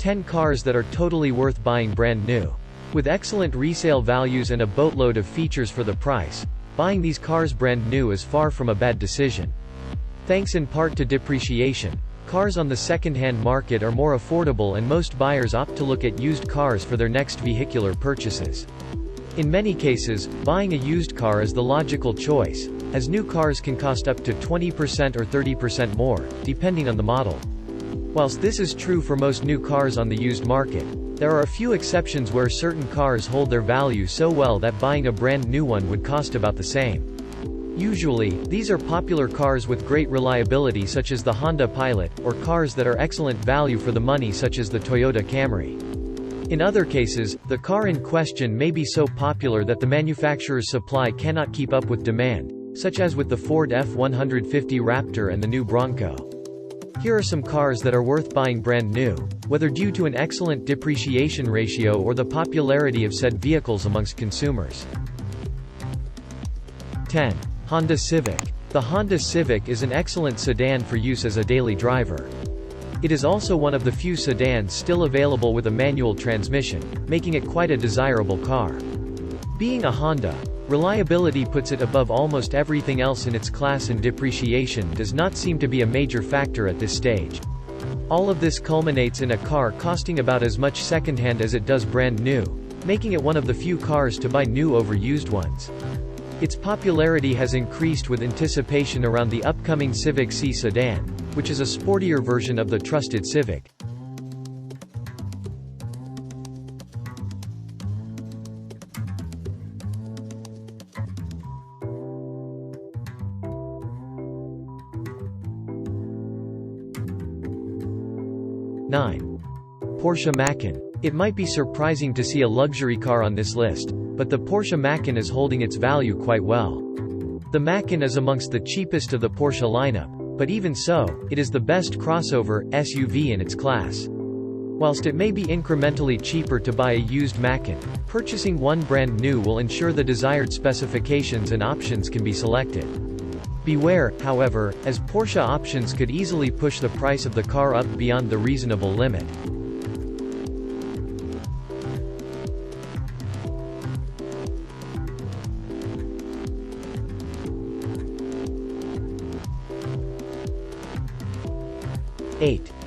10 cars that are totally worth buying brand new. With excellent resale values and a boatload of features for the price, buying these cars brand new is far from a bad decision. Thanks in part to depreciation, cars on the second-hand market are more affordable and most buyers opt to look at used cars for their next vehicular purchases. In many cases, buying a used car is the logical choice, as new cars can cost up to 20% or 30% more, depending on the model. Whilst this is true for most new cars on the used market, there are a few exceptions where certain cars hold their value so well that buying a brand new one would cost about the same. Usually, these are popular cars with great reliability such as the Honda Pilot, or cars that are excellent value for the money such as the Toyota Camry. In other cases, the car in question may be so popular that the manufacturer's supply cannot keep up with demand, such as with the Ford F-150 Raptor and the new Bronco. Here are some cars that are worth buying brand new, whether due to an excellent depreciation ratio or the popularity of said vehicles amongst consumers. 10. Honda Civic. The Honda Civic is an excellent sedan for use as a daily driver. It is also one of the few sedans still available with a manual transmission, making it quite a desirable car. Being a Honda, reliability puts it above almost everything else in its class, and depreciation does not seem to be a major factor at this stage. All of this culminates in a car costing about as much secondhand as it does brand new, making it one of the few cars to buy new over used ones. Its popularity has increased with anticipation around the upcoming Civic C sedan, which is a sportier version of the trusted Civic. Porsche Macan. It might be surprising to see a luxury car on this list, but the Porsche Macan is holding its value quite well. The Macan is amongst the cheapest of the Porsche lineup, but even so, it is the best crossover SUV in its class. Whilst it may be incrementally cheaper to buy a used Macan, purchasing one brand new will ensure the desired specifications and options can be selected. Beware, however, as Porsche options could easily push the price of the car up beyond the reasonable limit.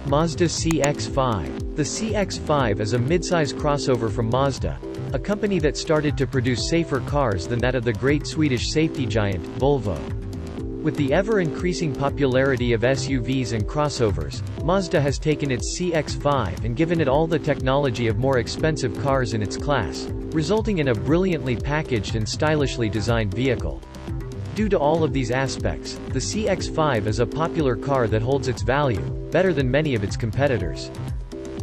Mazda CX-5. The CX-5 is a midsize crossover from Mazda, a company that started to produce safer cars than that of the great Swedish safety giant, Volvo. With the ever-increasing popularity of SUVs and crossovers, Mazda has taken its CX-5 and given it all the technology of more expensive cars in its class, resulting in a brilliantly packaged and stylishly designed vehicle. Due to all of these aspects, the CX-5 is a popular car that holds its value, better than many of its competitors.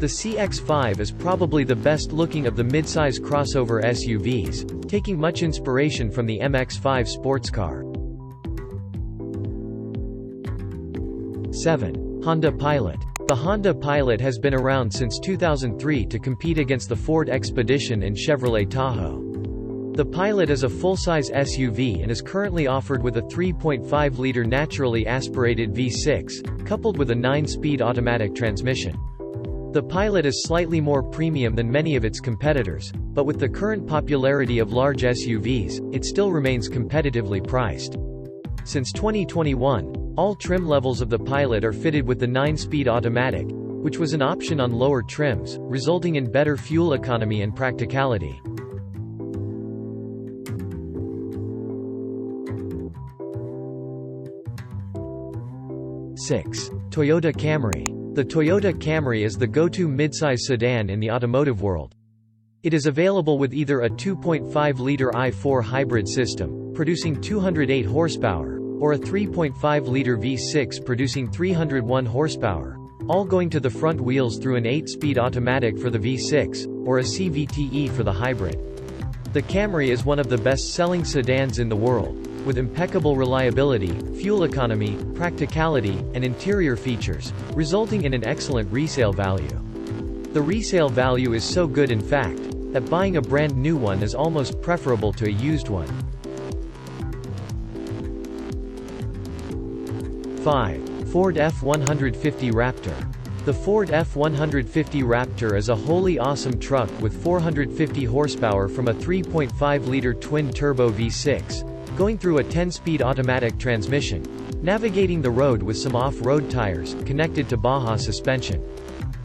The CX-5 is probably the best-looking of the midsize crossover SUVs, taking much inspiration from the MX-5 sports car. 7. Honda Pilot. The Honda Pilot has been around since 2003 to compete against the Ford Expedition and Chevrolet Tahoe. The Pilot is a full-size SUV and is currently offered with a 3.5-liter naturally aspirated V6, coupled with a 9-speed automatic transmission. The Pilot is slightly more premium than many of its competitors, but with the current popularity of large SUVs, it still remains competitively priced. Since 2021, all trim levels of the Pilot are fitted with the 9-speed automatic, which was an option on lower trims, resulting in better fuel economy and practicality. 6. Toyota Camry. The Toyota Camry is the go-to midsize sedan in the automotive world. It is available with either a 2.5-liter i4 hybrid system, producing 208 horsepower, or a 3.5-liter V6 producing 301 horsepower, all going to the front wheels through an 8-speed automatic for the V6, or a CVTe for the hybrid. The Camry is one of the best-selling sedans in the world, with impeccable reliability, fuel economy, practicality, and interior features, resulting in an excellent resale value. The resale value is so good in fact, that buying a brand new one is almost preferable to a used one. 5. Ford F-150 Raptor. The Ford F-150 Raptor is a wholly awesome truck with 450 horsepower from a 3.5-liter twin-turbo V6, going through a 10-speed automatic transmission, navigating the road with some off-road tires, connected to Baja suspension.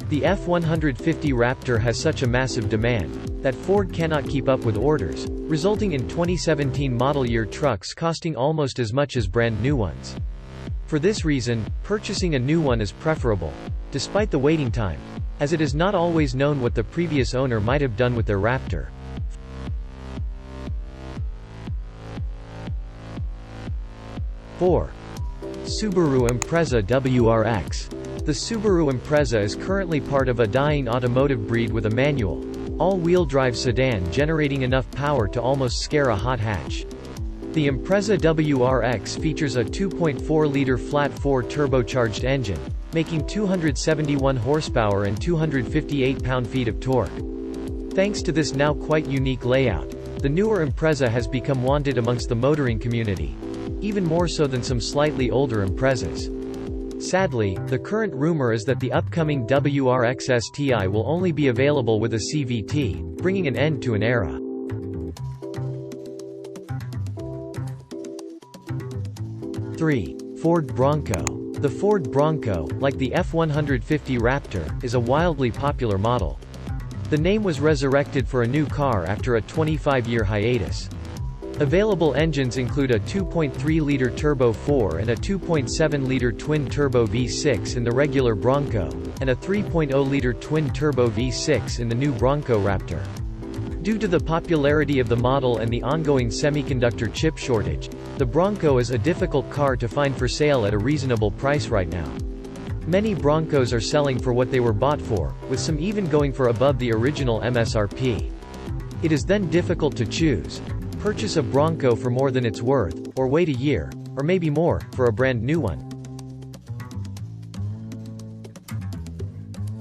The F-150 Raptor has such a massive demand that Ford cannot keep up with orders, resulting in 2017 model year trucks costing almost as much as brand new ones. For this reason, purchasing a new one is preferable, despite the waiting time, as it is not always known what the previous owner might have done with their Raptor. Subaru Impreza WRX. The Subaru Impreza is currently part of a dying automotive breed with a manual, all-wheel drive sedan generating enough power to almost scare a hot hatch. The Impreza WRX features a 2.4-liter flat-4 turbocharged engine, making 271 horsepower and 258 pound-feet of torque. Thanks to this now quite unique layout, the newer Impreza has become wanted amongst the motoring community, even more so than some slightly older Imprezas. Sadly, the current rumor is that the upcoming WRX STI will only be available with a CVT, bringing an end to an era. Ford Bronco. The Ford Bronco, like the F-150 Raptor, is a wildly popular model. The name was resurrected for a new car after a 25-year hiatus. Available engines include a 2.3-liter Turbo 4 and a 2.7-liter twin-turbo V6 in the regular Bronco, and a 3.0-liter twin-turbo V6 in the new Bronco Raptor. Due to the popularity of the model and the ongoing semiconductor chip shortage, the Bronco is a difficult car to find for sale at a reasonable price right now. Many Broncos are selling for what they were bought for, with some even going for above the original MSRP. It is then difficult to choose: purchase a Bronco for more than it's worth, or wait a year, or maybe more, for a brand new one.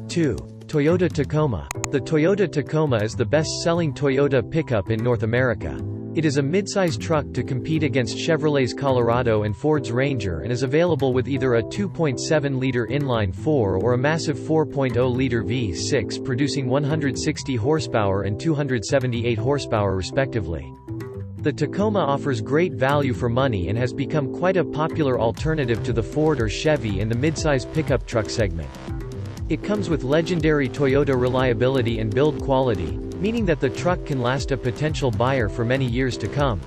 2. Toyota Tacoma. The Toyota Tacoma is the best-selling Toyota pickup in North America. It is a mid-size truck to compete against Chevrolet's Colorado and Ford's Ranger and is available with either a 2.7-liter inline-4 or a massive 4.0-liter V6 producing 160 horsepower and 278 horsepower respectively. The Tacoma offers great value for money and has become quite a popular alternative to the Ford or Chevy in the mid-size pickup truck segment. It comes with legendary Toyota reliability and build quality, meaning that the truck can last a potential buyer for many years to come.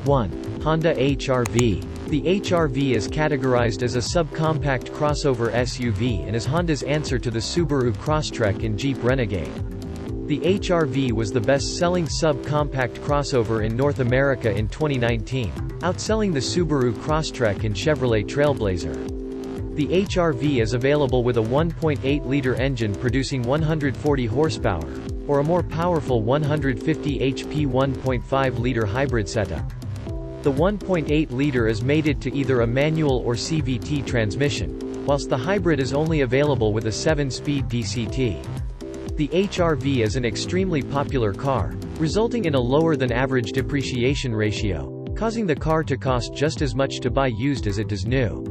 1. Honda HR-V. The HR-V is categorized as a subcompact crossover SUV and is Honda's answer to the Subaru Crosstrek and Jeep Renegade. The HR-V was the best-selling subcompact crossover in North America in 2019, outselling the Subaru Crosstrek and Chevrolet Trailblazer. The HR-V is available with a 1.8-liter engine producing 140 horsepower, or a more powerful 150 HP 1.5-liter hybrid setup. The 1.8-liter is mated to either a manual or CVT transmission, whilst the hybrid is only available with a 7-speed DCT. The HR-V is an extremely popular car, resulting in a lower-than-average depreciation ratio, causing the car to cost just as much to buy used as it does new.